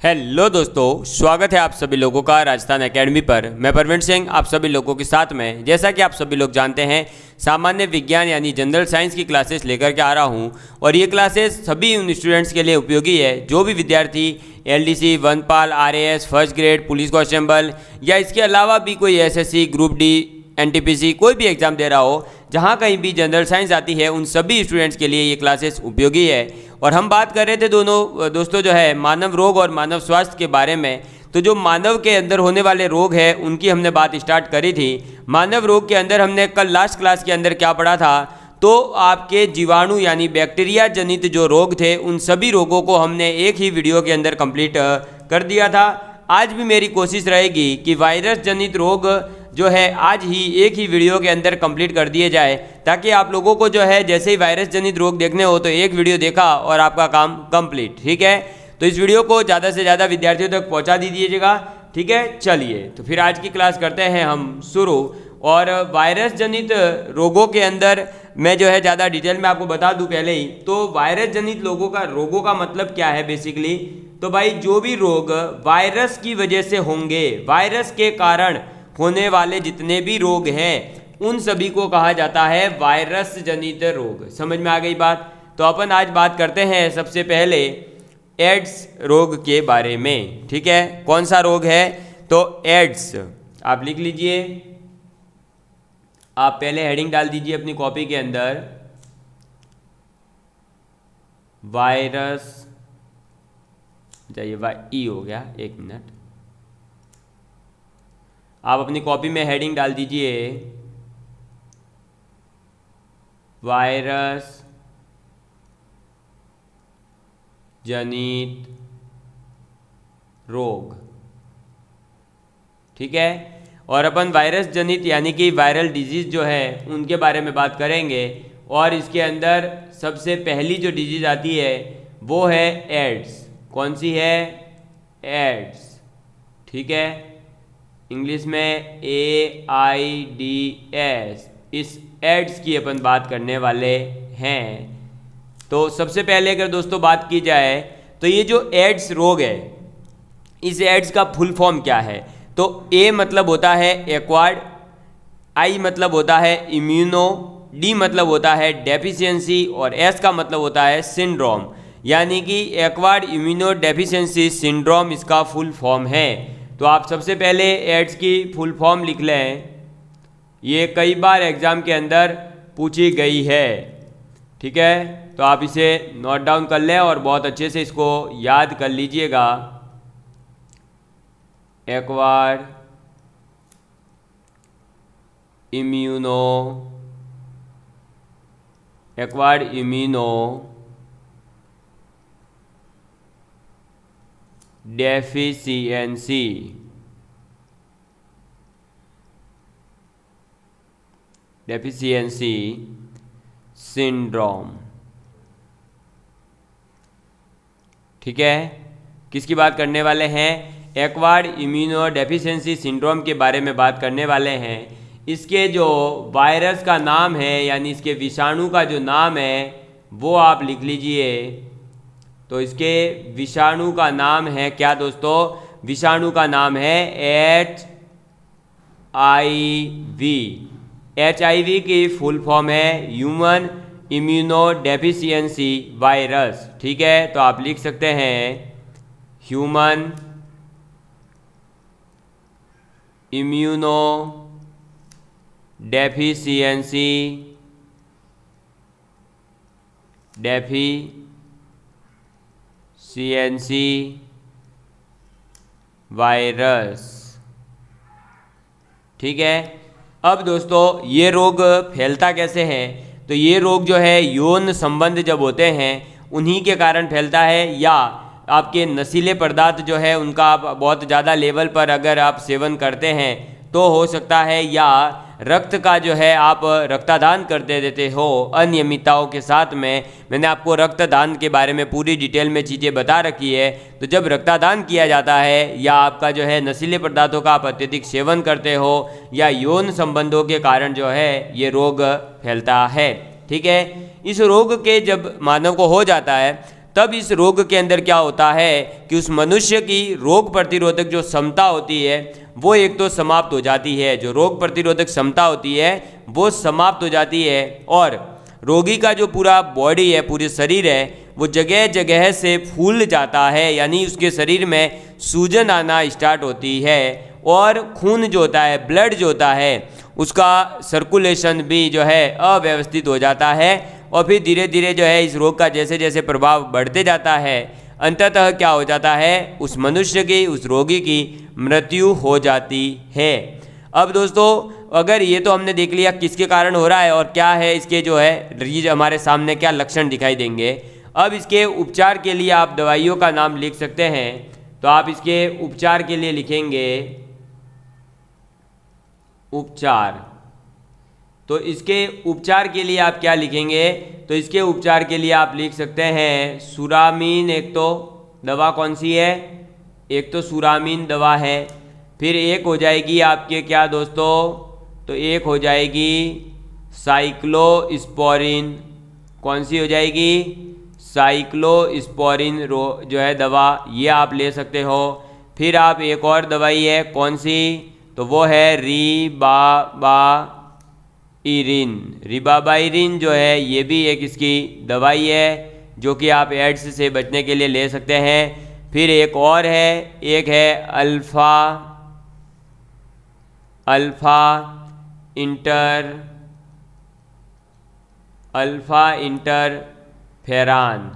Hello दोस्तों, स्वागत है आप सभी लोगों का राजस्थान एकेडमी पर। मैं परवीन सिंह आप सभी लोगों के साथ में, जैसा कि आप सभी लोग जानते हैं, सामान्य विज्ञान यानी जनरल साइंस की क्लासेस लेकर के आ रहा हूं। और ये क्लासेस सभी उन स्टूडेंट्स के लिए उपयोगी है जो भी विद्यार्थी एलडीसी, वनपाल, RAS, first grade, police constable या इसके अलावा भी कोई एसएससी, ग्रुप डी, एनटीपीसी कोई भी एग्ज़ाम दे रहा हो, जहाँ कहीं भी जनरल साइंस आती है, उन सभी स्टूडेंट्स के लिए ये क्लासेस उपयोगी है। और हम बात कर रहे थे दोस्तों जो है मानव रोग और मानव स्वास्थ्य के बारे में। तो जो मानव के अंदर होने वाले रोग हैं उनकी हमने बात स्टार्ट करी थी। मानव रोग के अंदर हमने कल लास्ट क्लास के अंदर क्या पढ़ा था, तो आपके जीवाणु यानी बैक्टीरिया जनित जो रोग थे उन सभी रोगों को हमने एक ही वीडियो के अंदर कंप्लीट कर दिया था। आज भी मेरी कोशिश रहेगी कि वायरस जनित रोग जो है आज ही एक ही वीडियो के अंदर कंप्लीट कर दिए जाए, ताकि आप लोगों को जो है जैसे ही वायरस जनित रोग देखने हो तो एक वीडियो देखा और आपका काम कंप्लीट। ठीक है, तो इस वीडियो को ज़्यादा से ज़्यादा विद्यार्थियों तक पहुंचा दीजिएगा। ठीक है, चलिए तो फिर आज की क्लास करते हैं हम शुरू। और वायरस जनित रोगों के अंदर मैं जो है ज़्यादा डिटेल में आपको बता दूं पहले ही, तो वायरस जनित रोगों का मतलब क्या है बेसिकली। तो भाई जो भी रोग वायरस की वजह से होंगे, वायरस के कारण होने वाले जितने भी रोग हैं उन सभी को कहा जाता है वायरस जनित रोग। समझ में आ गई बात। तो अपन आज बात करते हैं सबसे पहले एड्स रोग के बारे में। ठीक है, कौन सा रोग है, तो एड्स। आप लिख लीजिए, आप पहले हेडिंग डाल दीजिए अपनी कॉपी के अंदर, वायरस, जाइए ई हो गया, एक मिनट, आप अपनी कॉपी में हेडिंग डाल दीजिए वायरस जनित रोग। ठीक है, और अपन वायरस जनित यानी कि वायरल डिजीज जो है उनके बारे में बात करेंगे। और इसके अंदर सबसे पहली जो डिजीज आती है वो है एड्स। कौन सी है, एड्स। ठीक है, इंग्लिश में AIDS। इस एड्स की अपन बात करने वाले हैं। तो सबसे पहले अगर दोस्तों बात की जाए तो ये जो एड्स रोग है, इस एड्स का फुल फॉर्म क्या है। तो ए मतलब होता है एक्वायर्ड, आई मतलब होता है इम्यूनो, डी मतलब होता है डेफिशिएंसी और एस का मतलब होता है सिंड्रोम। यानी कि एक्वायर्ड इम्यूनो डेफिशिएंसी सिंड्रोम इसका फुल फॉर्म है। तो आप सबसे पहले एड्स की फुल फॉर्म लिख लें, ये कई बार एग्ज़ाम के अंदर पूछी गई है। ठीक है, तो आप इसे नोट डाउन कर लें और बहुत अच्छे से इसको याद कर लीजिएगा। Acquired immuno deficiency. सिंड्रोम। ठीक है, किसकी बात करने वाले हैं, एक्वायर्ड इम्यूनो डेफिशिएंसी सिंड्रोम के बारे में बात करने वाले हैं। इसके जो वायरस का नाम है यानी इसके विषाणु का जो नाम है वो आप लिख लीजिए। तो इसके विषाणु का नाम है क्या दोस्तों, विषाणु का नाम है HIV की फुल फॉर्म है ह्यूमन इम्यूनो डेफिशिएंसी वायरस। ठीक है, तो आप लिख सकते हैं ह्यूमन इम्यूनो डेफिशिएंसी वायरस। ठीक है, अब दोस्तों ये रोग फैलता कैसे है, तो ये रोग जो है यौन संबंध जब होते हैं उन्हीं के कारण फैलता है, या आपके नशीले पदार्थ जो है उनका आप बहुत ज़्यादा लेवल पर अगर आप सेवन करते हैं तो हो सकता है, या रक्त का जो है आप रक्तदान कर देते हो अनियमितताओं के साथ में। मैंने आपको रक्तदान के बारे में पूरी डिटेल में चीज़ें बता रखी है। तो जब रक्तदान किया जाता है या आपका जो है नशीले पदार्थों का आप अत्यधिक सेवन करते हो या यौन संबंधों के कारण जो है ये रोग फैलता है। ठीक है, इस रोग के जब मानव को हो जाता है तब इस रोग के अंदर क्या होता है कि उस मनुष्य की रोग प्रतिरोधक जो क्षमता होती है वो एक तो समाप्त हो जाती है, जो रोग प्रतिरोधक क्षमता होती है वो समाप्त हो जाती है, और रोगी का जो पूरा बॉडी है, पूरे शरीर है, वो जगह जगह से फूल जाता है, यानी उसके शरीर में सूजन आना स्टार्ट होती है, और खून जो होता है, ब्लड जो होता है, उसका सर्कुलेशन भी जो है अव्यवस्थित हो जाता है, और फिर धीरे धीरे जो है इस रोग का जैसे जैसे प्रभाव बढ़ते जाता है, अंततः क्या हो जाता है, उस मनुष्य की, उस रोगी की मृत्यु हो जाती है। अब दोस्तों अगर ये तो हमने देख लिया किसके कारण हो रहा है और क्या है इसके जो है रीज हमारे सामने क्या लक्षण दिखाई देंगे। अब इसके उपचार के लिए आप दवाइयों का नाम लिख सकते हैं, तो आप इसके उपचार के लिए लिखेंगे उपचार। तो इसके उपचार के लिए आप क्या लिखेंगे, तो इसके उपचार के लिए आप लिख सकते हैं सुरामीन। एक तो दवा कौन सी है, एक तो सुरामीन दवा है, फिर एक हो जाएगी आपके क्या दोस्तों, तो एक हो जाएगी साइक्लोस्पोरिन। कौन सी हो जाएगी, साइक्लोस्पोरिन जो है दवा, ये आप ले सकते हो। फिर आप एक और दवाई है कौन सी, तो वो है रिबाबाइरिन जो है, ये भी एक इसकी दवाई है जो कि आप एड्स से बचने के लिए ले सकते हैं। फिर एक और है, एक है अल्फा इंटरफेरान,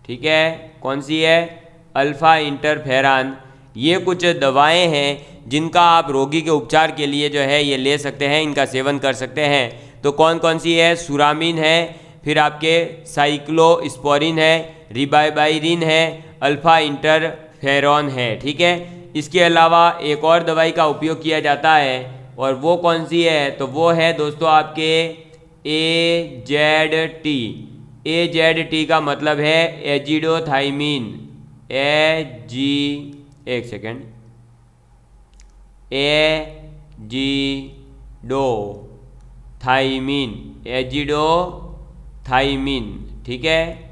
ठीक है, कौन सी है, अल्फा इंटरफेरान। ये कुछ दवाएं हैं जिनका आप रोगी के उपचार के लिए जो है ये ले सकते हैं, इनका सेवन कर सकते हैं। तो कौन कौन सी है, सुरामीन है, फिर आपके साइक्लोस्पोरिन है, रिबाबाइरिन है, अल्फा इंटरफेरॉन है, ठीक है। इसके अलावा एक और दवाई का उपयोग किया जाता है, और वो कौन सी है, तो वो है दोस्तों आपके AZT का मतलब है एजिडोथाइमिन, एजिडोथाइमिन, ठीक है।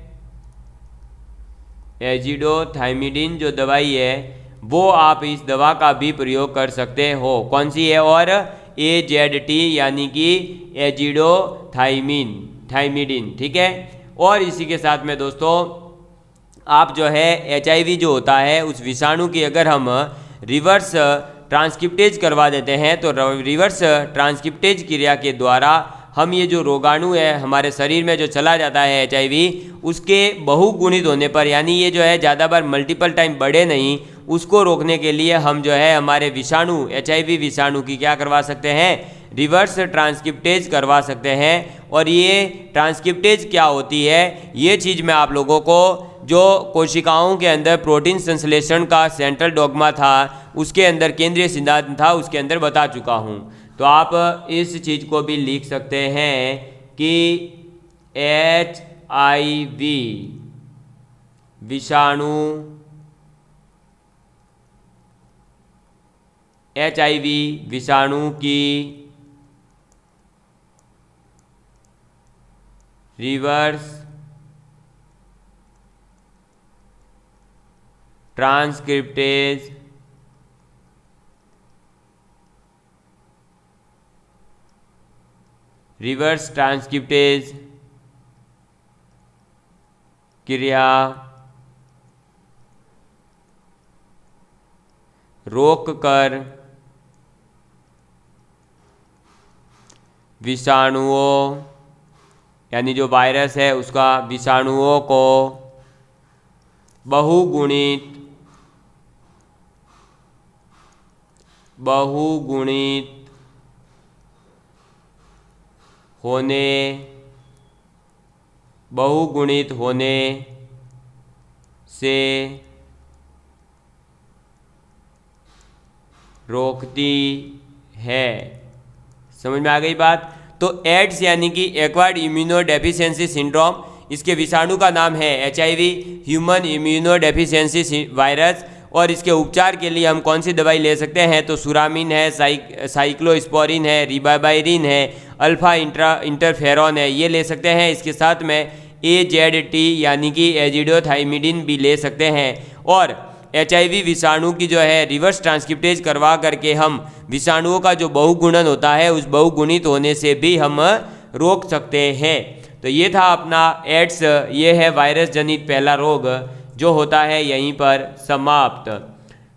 एजिडोथाइमिडिन जो दवाई है वो आप इस दवा का भी प्रयोग कर सकते हो। कौन सी है, और AZT यानी कि एजिडोथाइमिडिन, ठीक है। और इसी के साथ में दोस्तों आप जो है HIV जो होता है उस विषाणु की अगर हम रिवर्स ट्रांसक्रिप्टेज करवा देते हैं, तो रिवर्स ट्रांसक्रिप्टेज क्रिया के द्वारा हम ये जो रोगाणु है हमारे शरीर में जो चला जाता है HIV, उसके बहुगुणित होने पर, यानी ये जो है ज़्यादा बार मल्टीपल टाइम बढ़े नहीं, उसको रोकने के लिए हम जो है हमारे विषाणु HIV विषाणु की क्या करवा सकते हैं, रिवर्स ट्रांसक्रिप्टेज करवा सकते हैं। और ये ट्रांसक्रिप्टेज क्या होती है, ये चीज़ मैं आप लोगों को जो कोशिकाओं के अंदर प्रोटीन संश्लेषण का सेंट्रल डॉगमा था, उसके अंदर केंद्रीय सिद्धांत था, उसके अंदर बता चुका हूँ। तो आप इस चीज़ को भी लिख सकते हैं कि HIV विषाणु की रिवर्स ट्रांसक्रिप्टेज क्रिया रोककर विषाणुओं, यानी जो वायरस है उसका विषाणुओं को बहुगुणित होने से रोकती है। समझ में आ गई बात। तो एड्स यानी कि एक्वायर्ड इम्यूनो डेफिशिएंसी सिंड्रोम, इसके विषाणु का नाम है HIV human immuno deficiency virus. और इसके उपचार के लिए हम कौन सी दवाई ले सकते हैं, तो सुरामीन है, साइक्लोस्पोरिन है, रिबाबाइरिन है, अल्फा इंटरफेरॉन है, ये ले सकते हैं। इसके साथ में AZT यानी कि एजिडोथाइमिडिन भी ले सकते हैं। और HIV विषाणु की जो है रिवर्स ट्रांसक्रिप्टेज करवा करके हम विषाणुओं का जो बहुगुणन होता है उस बहुगुणित होने से भी हम रोक सकते हैं। तो ये था अपना एड्स, ये है वायरस जनित पहला रोग जो होता है यहीं पर समाप्त।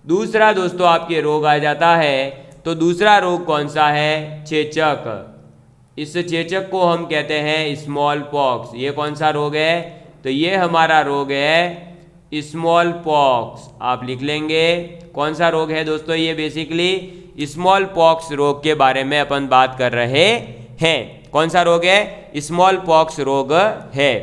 दूसरा दोस्तों आपके रोग आ जाता है, तो दूसरा रोग कौन सा है? चेचक। इस चेचक को हम कहते हैं स्मॉल पॉक्स। ये कौन सा रोग है? तो ये हमारा रोग है स्मॉल पॉक्स। आप लिख लेंगे कौन सा रोग है दोस्तों? ये बेसिकली स्मॉल पॉक्स रोग के बारे में अपन बात कर रहे हैं। कौन सा रोग है? स्मॉल पॉक्स रोग है।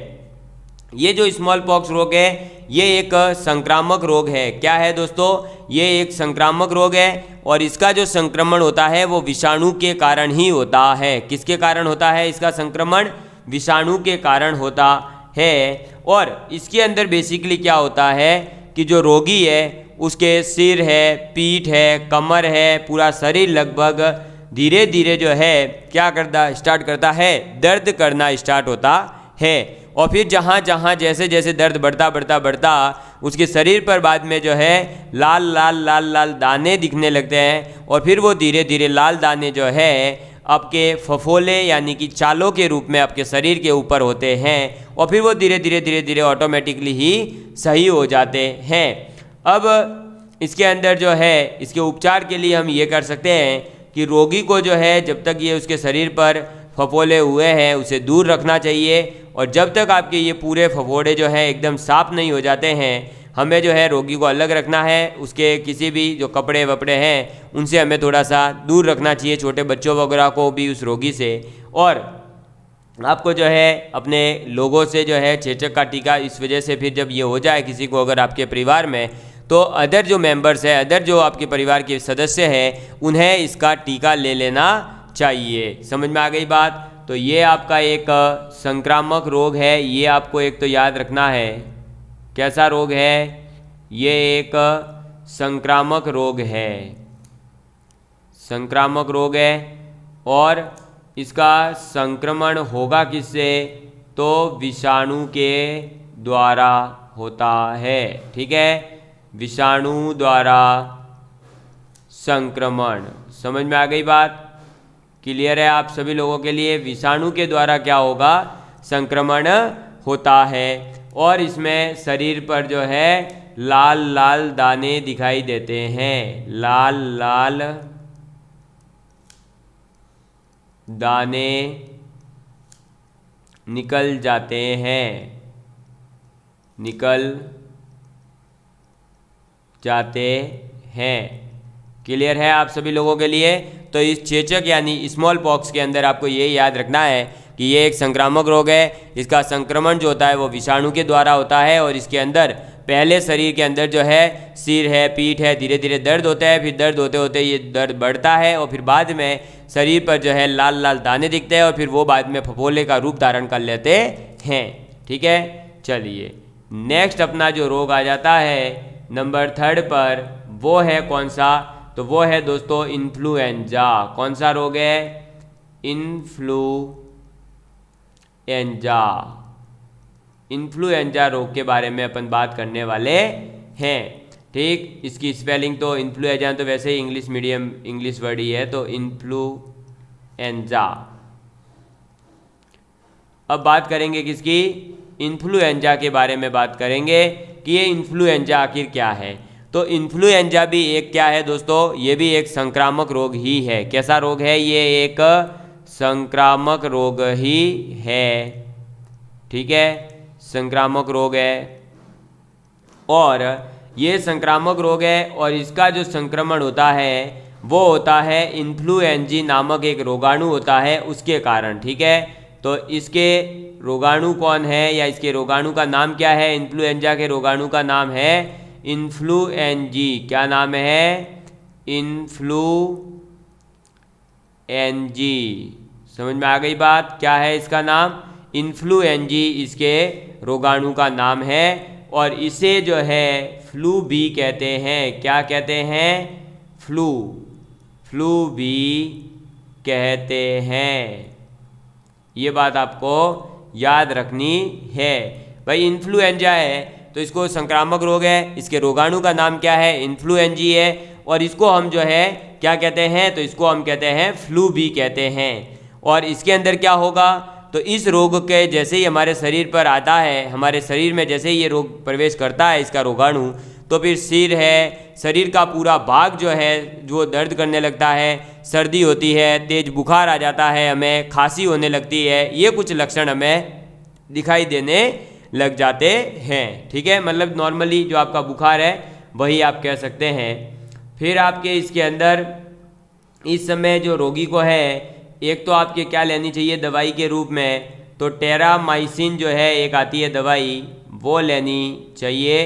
ये जो स्मॉल पॉक्स रोग है ये एक संक्रामक रोग है। क्या है दोस्तों? ये एक संक्रामक रोग है और इसका जो संक्रमण होता है वो विषाणु के कारण ही होता है। किसके कारण होता है इसका संक्रमण? विषाणु के कारण होता है। और इसके अंदर बेसिकली क्या होता है कि जो रोगी है उसके सिर है, पीठ है, कमर है, पूरा शरीर लगभग धीरे धीरे जो है क्या करता स्टार्ट करता है? दर्द करना स्टार्ट होता है। और फिर जहाँ जहाँ जैसे जैसे दर्द बढ़ता उसके शरीर पर बाद में जो है लाल लाल लाल लाल दाने दिखने लगते हैं। और फिर वो धीरे धीरे लाल दाने जो है आपके फफोले यानी कि चालों के रूप में आपके शरीर के ऊपर होते हैं। और फिर वो धीरे धीरे ऑटोमेटिकली ही सही हो जाते हैं। अब इसके अंदर जो है इसके उपचार के लिए हम ये कर सकते हैं कि रोगी को जो है जब तक ये उसके शरीर पर फफोले हुए हैं उसे दूर रखना चाहिए। और जब तक आपके ये पूरे फफोड़े जो है एकदम साफ नहीं हो जाते हैं हमें जो है रोगी को अलग रखना है। उसके किसी भी जो कपड़े वपड़े हैं उनसे हमें थोड़ा सा दूर रखना चाहिए, छोटे बच्चों वगैरह को भी उस रोगी से। और आपको जो है अपने लोगों से जो है चेचक का टीका इस वजह से फिर जब ये हो जाए किसी को अगर आपके परिवार में, तो अदर जो मेंबर्स है, अदर जो आपके परिवार के सदस्य हैं उन्हें इसका टीका ले लेना चाहिए। समझ में आ गई बात? तो ये आपका एक संक्रामक रोग है। ये आपको एक तो याद रखना है। कैसा रोग है? ये एक संक्रामक रोग है। संक्रामक रोग है और इसका संक्रमण होगा किससे? तो विषाणु के द्वारा होता है। ठीक है, विषाणु द्वारा संक्रमण। समझ में आ गई बात? क्लियर है आप सभी लोगों के लिए? विषाणु के द्वारा क्या होगा? संक्रमण होता है। और इसमें शरीर पर जो है लाल लाल दाने दिखाई देते हैं। लाल लाल दाने निकल जाते हैं, निकल जाते हैं। क्लियर है आप सभी लोगों के लिए? तो इस चेचक यानी स्मॉल पॉक्स के अंदर आपको ये याद रखना है कि ये एक संक्रामक रोग है। इसका संक्रमण जो होता है वो विषाणु के द्वारा होता है। और इसके अंदर पहले शरीर के अंदर जो है सिर है, पीठ है, धीरे धीरे दर्द होता है। फिर दर्द होते होते ये दर्द बढ़ता है और फिर बाद में शरीर पर जो है लाल लाल दाने दिखते हैं और फिर वो बाद में फफोले का रूप धारण कर लेते हैं। ठीक है, चलिए नेक्स्ट अपना जो रोग आ जाता है नंबर 3 पर, वो है कौन सा? तो वो है दोस्तों इन्फ्लुएंजा। कौन सा रोग है? इन्फ्लुएंजा रोग के बारे में अपन बात करने वाले हैं। ठीक, इसकी स्पेलिंग तो इन्फ्लुएंजा तो वैसे ही इंग्लिश मीडियम इंग्लिश वर्ड ही है, तो इन्फ्लुएंजा। अब बात करेंगे किसकी? इन्फ्लुएंजा के बारे में बात करेंगे कि ये इन्फ्लुएंजा आखिर क्या है। तो इन्फ्लुएंजा भी एक क्या है दोस्तों? ये भी एक संक्रामक रोग ही है। कैसा रोग है? ये एक संक्रामक रोग ही है। ठीक है, संक्रामक रोग है और ये संक्रामक रोग है और इसका जो संक्रमण होता है वो होता है इन्फ्लुएंजी नामक एक रोगाणु होता है उसके कारण। ठीक है, तो इसके रोगाणु कौन है या इसके रोगाणु का नाम क्या है? इन्फ्लुएंजा के रोगाणु का नाम है इन्फ्लुएंजी। क्या नाम है? इन्फ्लुएंजी। समझ में आ गई बात? क्या है इसका नाम? इन्फ्लुएंजी इसके रोगाणु का नाम है और इसे जो है फ्लू भी कहते हैं। क्या कहते हैं? फ्लू भी कहते हैं। ये बात आपको याद रखनी है। भाई इन्फ्लुएंजा है तो इसको संक्रामक रोग है, इसके रोगाणु का नाम क्या है, इन्फ्लुएंजी है, और इसको हम जो है क्या कहते हैं, तो इसको हम कहते हैं फ्लू भी कहते हैं। और इसके अंदर क्या होगा, तो इस रोग के जैसे ही हमारे शरीर पर आता है, हमारे शरीर में जैसे ही ये रोग प्रवेश करता है इसका रोगाणु, तो फिर सिर है, शरीर का पूरा भाग जो है जो दर्द करने लगता है, सर्दी होती है, तेज बुखार आ जाता है, हमें खांसी होने लगती है, ये कुछ लक्षण हमें दिखाई देने लग जाते हैं। ठीक है, मतलब नॉर्मली जो आपका बुखार है वही आप कह सकते हैं। फिर आपके इसके अंदर इस समय जो रोगी को है, एक तो आपके क्या लेनी चाहिए दवाई के रूप में, तो टेरामाइसिन जो है एक आती है दवाई, वो लेनी चाहिए।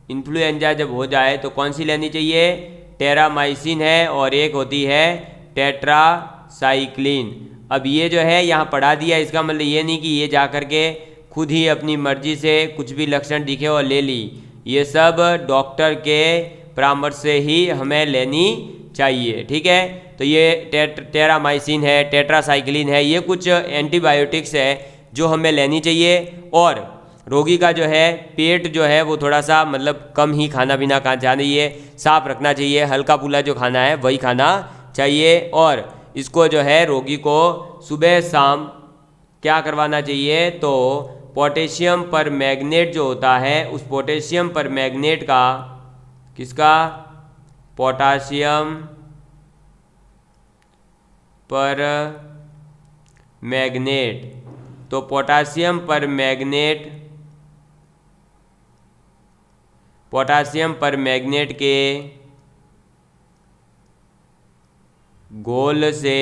इन्फ्लुएंजा जब हो जाए तो कौन सी लेनी चाहिए, टेरामाइसिन है, और एक होती है टेट्रासाइक्लिन। अब ये जो है यहाँ पढ़ा दिया, इसका मतलब ये नहीं कि ये जा कर के खुद ही अपनी मर्जी से कुछ भी लक्षण दिखे और ले ली, ये सब डॉक्टर के परामर्श से ही हमें लेनी चाहिए। ठीक है, तो ये टेरामाइसिन है, टेट्रासाइक्लिन है, ये कुछ एंटीबायोटिक्स है जो हमें लेनी चाहिए। और रोगी का जो है पेट जो है वो थोड़ा सा मतलब कम ही खाना पीना खाना चाहिए, साफ रखना चाहिए, हल्का फुल्का जो खाना है वही खाना चाहिए। और इसको जो है रोगी को सुबह शाम क्या करवाना चाहिए, तो पोटेशियम पर मैग्नेट जो होता है, उस पोटेशियम पर मैग्नेट का, किसका, पोटासियम पर मैग्नेट, तो पोटासियम पर मैग्नेट, पोटासियम पर मैग्नेट के घोल से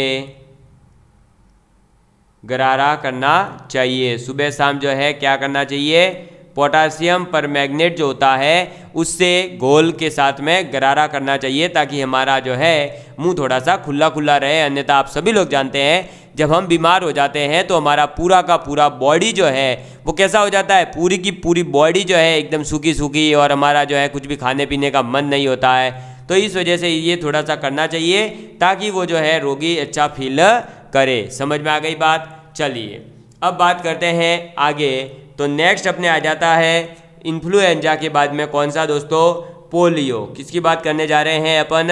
गरारा करना चाहिए। सुबह शाम जो है क्या करना चाहिए, पोटासियम पर मैग्नेट जो होता है उससे घोल के साथ में गरारा करना चाहिए, ताकि हमारा जो है मुंह थोड़ा सा खुला खुला रहे। अन्यथा आप सभी लोग जानते हैं जब हम बीमार हो जाते हैं तो हमारा पूरा का पूरा बॉडी जो है वो कैसा हो जाता है, पूरी की पूरी बॉडी जो है एकदम सूखी सूखी, और हमारा जो है कुछ भी खाने पीने का मन नहीं होता है। तो इस वजह से ये थोड़ा सा करना चाहिए ताकि वो जो है रोगी अच्छा फील करे। समझ में आ गई बात। चलिए अब बात करते हैं आगे। तो नेक्स्ट अपने आ जाता है इन्फ्लुएंजा के बाद में कौन सा दोस्तों, पोलियो। किसकी बात करने जा रहे हैं अपन,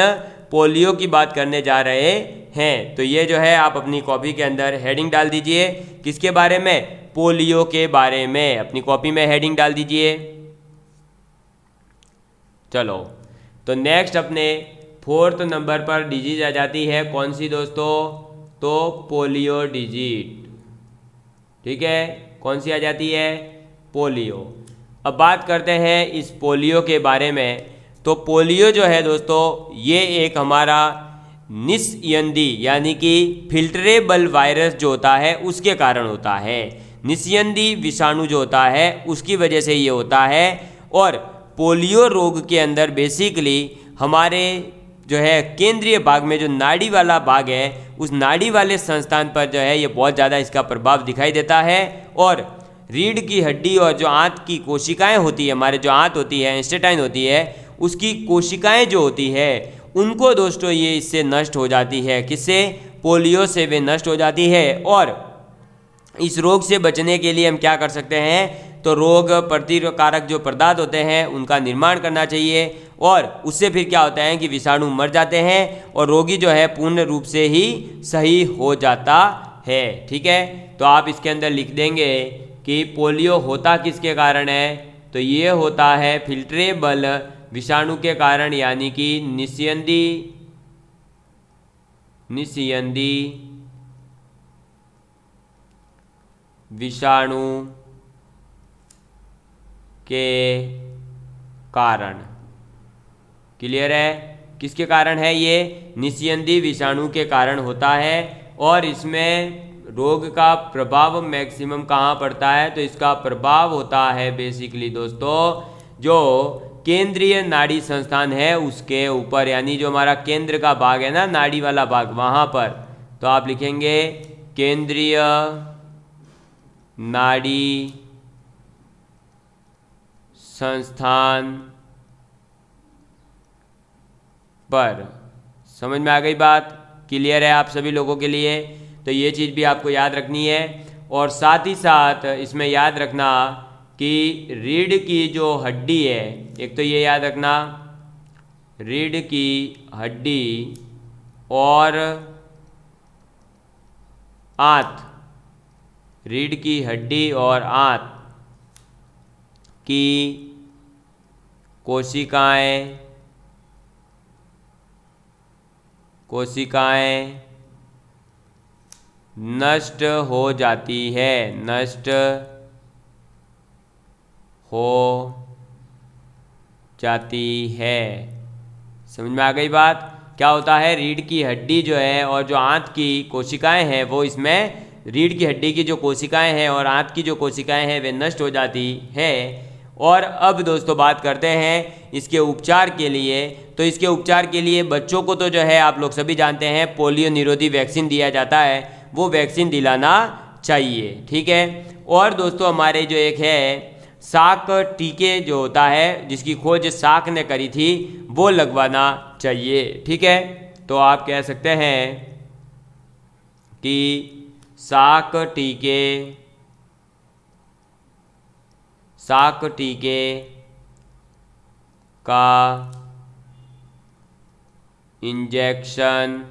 पोलियो की बात करने जा रहे हैं। तो ये जो है आप अपनी कॉपी के अंदर हेडिंग डाल दीजिए, किसके बारे में, पोलियो के बारे में, अपनी कॉपी में हेडिंग डाल दीजिए। चलो तो नेक्स्ट अपने 4th नंबर पर डिजीज आ जाती है, कौन सी दोस्तों, तो पोलियो डिजीज। ठीक है, कौन सी आ जाती है, पोलियो। अब बात करते हैं इस पोलियो के बारे में। तो पोलियो जो है दोस्तों ये एक हमारा निस्यंदी यानी कि फिल्टरेबल वायरस जो होता है उसके कारण होता है। निस्यंदी विषाणु जो होता है उसकी वजह से ये होता है। और पोलियो रोग के अंदर बेसिकली हमारे जो है केंद्रीय भाग में जो नाड़ी वाला भाग है, उस नाड़ी वाले संस्थान पर जो है ये बहुत ज़्यादा इसका प्रभाव दिखाई देता है। और रीढ़ की हड्डी और जो आंत की कोशिकाएं होती है, हमारे जो आंत होती है, इंस्टेटाइन होती है, उसकी कोशिकाएं जो होती है उनको दोस्तों ये इससे नष्ट हो जाती है। किससे, पोलियो से वे नष्ट हो जाती है। और इस रोग से बचने के लिए हम क्या कर सकते हैं, तो रोग प्रतिकारक जो पदार्थ होते हैं उनका निर्माण करना चाहिए। और उससे फिर क्या होता है कि विषाणु मर जाते हैं और रोगी जो है पूर्ण रूप से ही सही हो जाता है। ठीक है, तो आप इसके अंदर लिख देंगे कि पोलियो होता किसके कारण है, तो ये होता है फिल्टरेबल विषाणु के कारण, यानी कि निस्यंदी विषाणु के कारण। क्लियर है, किसके कारण है, ये निस्यंदी विषाणु के कारण होता है। और इसमें रोग का प्रभाव मैक्सिमम कहाँ पड़ता है, तो इसका प्रभाव होता है बेसिकली दोस्तों जो केंद्रीय नाड़ी संस्थान है उसके ऊपर, यानी जो हमारा केंद्र का भाग है ना, नाड़ी वाला भाग, वहाँ पर। तो आप लिखेंगे केंद्रीय नाड़ी संस्थान पर। समझ में आ गई बात, क्लियर है आप सभी लोगों के लिए। तो ये चीज़ भी आपको याद रखनी है। और साथ ही साथ इसमें याद रखना कि रीढ़ की जो हड्डी है, एक तो ये याद रखना रीढ़ की हड्डी और आंत, रीढ़ की हड्डी और आंत की कोशिकाएं नष्ट हो जाती है, नष्ट हो जाती है। समझ में आ गई बात? क्या होता है, रीढ़ की हड्डी जो है और जो आंत की कोशिकाएं हैं वो इसमें, रीढ़ की हड्डी की जो कोशिकाएं हैं और आंत की जो कोशिकाएं हैं वे नष्ट हो जाती है। और अब दोस्तों बात करते हैं इसके उपचार के लिए। तो इसके उपचार के लिए बच्चों को तो जो है आप लोग सभी जानते हैं पोलियो निरोधी वैक्सीन दिया जाता है, वो वैक्सीन दिलाना चाहिए, ठीक है। और दोस्तों हमारे जो एक है साक टीके जो होता है, जिसकी खोज साक ने करी थी, वो लगवाना चाहिए, ठीक है। तो आप कह सकते हैं कि साक टीके का इंजेक्शन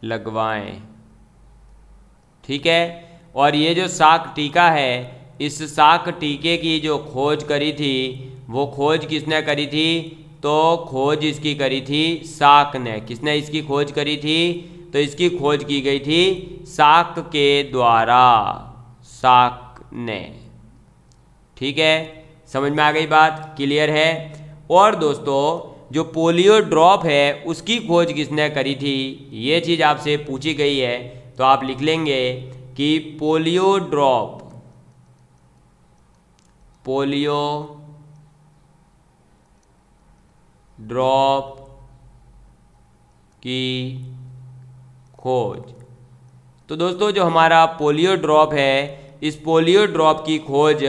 लगवाएं, ठीक है। और ये जो साक टीका है, इस साक टीके की जो खोज करी थी, वो खोज किसने करी थी? तो खोज इसकी करी थी साक ने। किसने इसकी खोज करी थी? तो इसकी खोज की गई थी साक के द्वारा, साक ने, ठीक है। समझ में आ गई बात? क्लियर है? और दोस्तों जो पोलियो ड्रॉप है उसकी खोज किसने करी थी, ये चीज़ आपसे पूछी गई है। तो आप लिख लेंगे कि पोलियो ड्रॉप की खोज। तो दोस्तों जो हमारा पोलियो ड्रॉप है, इस पोलियो ड्रॉप की खोज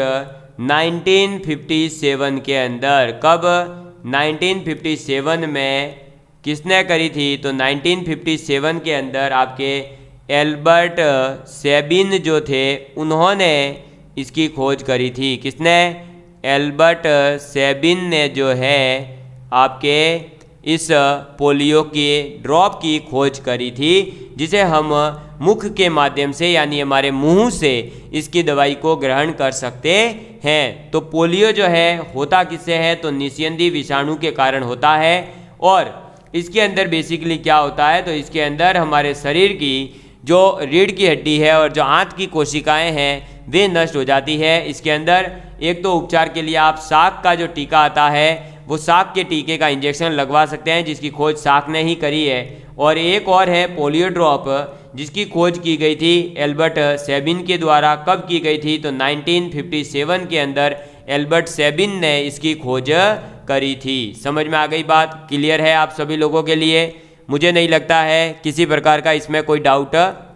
1957 के अंदर, कब? 1957 में किसने करी थी? तो 1957 के अंदर आपके एल्बर्ट सेबिन जो थे, उन्होंने इसकी खोज करी थी। किसने? एल्बर्ट सेबिन ने जो है आपके इस पोलियो के ड्रॉप की खोज करी थी, जिसे हम मुख के माध्यम से यानी हमारे मुंह से इसकी दवाई को ग्रहण कर सकते हैं। तो पोलियो जो है होता किससे है? तो निस्यंदी विषाणु के कारण होता है। और इसके अंदर बेसिकली क्या होता है? तो इसके अंदर हमारे शरीर की जो रीढ़ की हड्डी है और जो आंत की कोशिकाएं हैं वे नष्ट हो जाती है। इसके अंदर एक तो उपचार के लिए आप साक का जो टीका आता है, वो साक के टीके का इंजेक्शन लगवा सकते हैं, जिसकी खोज साक ने ही करी है। और एक और है पोलियो ड्रॉप, जिसकी खोज की गई थी एल्बर्ट सेबिन के द्वारा। कब की गई थी? तो 1957 के अंदर एल्बर्ट सेबिन ने इसकी खोज करी थी। समझ में आ गई बात? क्लियर है आप सभी लोगों के लिए? मुझे नहीं लगता है किसी प्रकार का इसमें कोई डाउट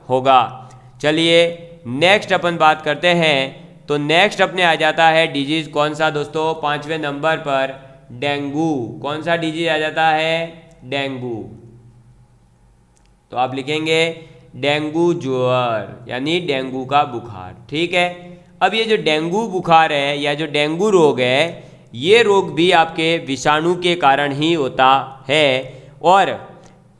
होगा। चलिए नेक्स्ट अपन बात करते हैं। तो नेक्स्ट अपने आ जाता है डिजीज़ कौन सा दोस्तों? 5वें नंबर पर डेंगू। कौन सा डिजीज आ जाता है? डेंगू। तो आप लिखेंगे डेंगू ज्वर, यानी डेंगू का बुखार, ठीक है। अब ये जो डेंगू बुखार है या जो डेंगू रोग है, ये रोग भी आपके विषाणु के कारण ही होता है। और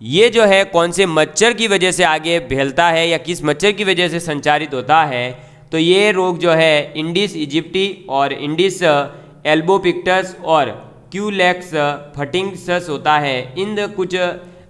ये जो है कौन से मच्छर की वजह से आगे फैलता है या किस मच्छर की वजह से संचारित होता है? तो ये रोग जो है इंडिस इजिप्टी और इंडिस एल्बोपिक्टस और क्यूलेक्स फटिंगस होता है। इन कुछ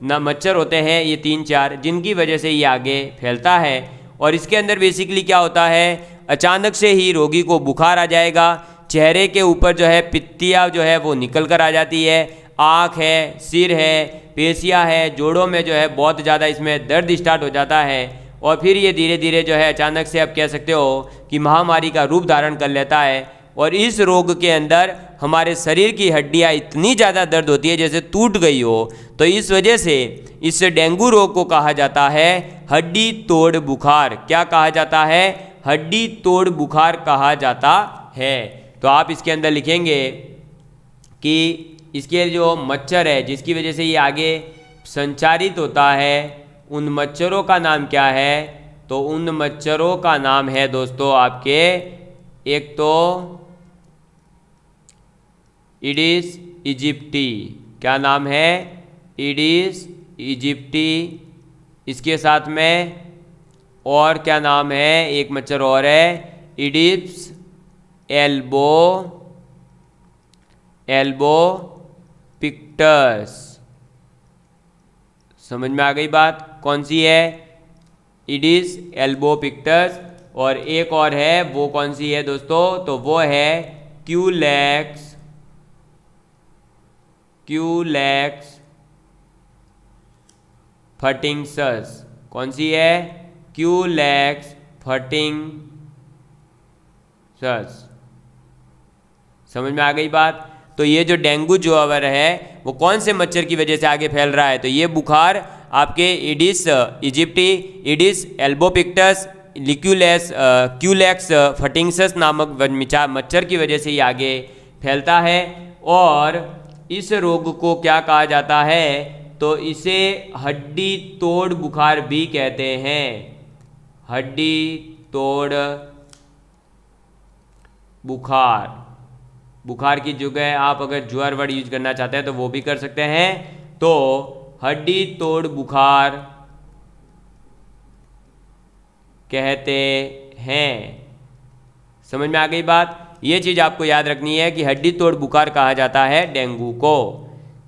मच्छर होते हैं ये 3-4, जिनकी वजह से ये आगे फैलता है। और इसके अंदर बेसिकली क्या होता है, अचानक से ही रोगी को बुखार आ जाएगा, चेहरे के ऊपर जो है पित्तियाँ जो है वो निकल कर आ जाती है, आँख है, सिर है, पेशियाँ है, जोड़ों में जो है बहुत ज़्यादा इसमें दर्द स्टार्ट हो जाता है। और फिर ये धीरे धीरे जो है अचानक से आप कह सकते हो कि महामारी का रूप धारण कर लेता है। और इस रोग के अंदर हमारे शरीर की हड्डियाँ इतनी ज़्यादा दर्द होती है जैसे टूट गई हो। तो इस वजह से इस डेंगू रोग को कहा जाता है हड्डी तोड़ बुखार। क्या कहा जाता है? हड्डी तोड़ बुखार कहा जाता है, तो आप इसके अंदर लिखेंगे कि इसके जो मच्छर है जिसकी वजह से ये आगे संचारित होता है, उन मच्छरों का नाम क्या है? तो उन मच्छरों का नाम है दोस्तों आपके, एक तो ईडिस इजिप्टी। क्या नाम है? ईडिस इजिप्टी। इसके साथ में और क्या नाम है? एक मच्छर और है, ईडिप्स एल्बो पिक्टस। समझ में आ गई बात? कौन सी है? ईडिस एल्बो पिक्टस। और एक और है, वो कौन सी है दोस्तों? तो वो है क्यूलेक्स फटिंगसस। कौन सी है? क्यूलेक्स फटिंगसस। समझ में आ गई बात? तो ये जो डेंगू ज्वर है वो कौन से मच्छर की वजह से आगे फैल रहा है? तो ये बुखार आपके ईडिस इजिप्टी, ईडिस एल्बोपिक्टस, क्यूलेक्स फटिंगसस नामक मच्छर की वजह से ये आगे फैलता है। और इस रोग को क्या कहा जाता है? तो इसे हड्डी तोड़ बुखार भी कहते हैं। हड्डी तोड़ बुखार की जगह आप अगर ज्वर वर्ड यूज करना चाहते हैं तो वो भी कर सकते हैं। तो हड्डी तोड़ बुखार कहते हैं। समझ में आ गई बात? ये चीज़ आपको याद रखनी है कि हड्डी तोड़ बुखार कहा जाता है डेंगू को।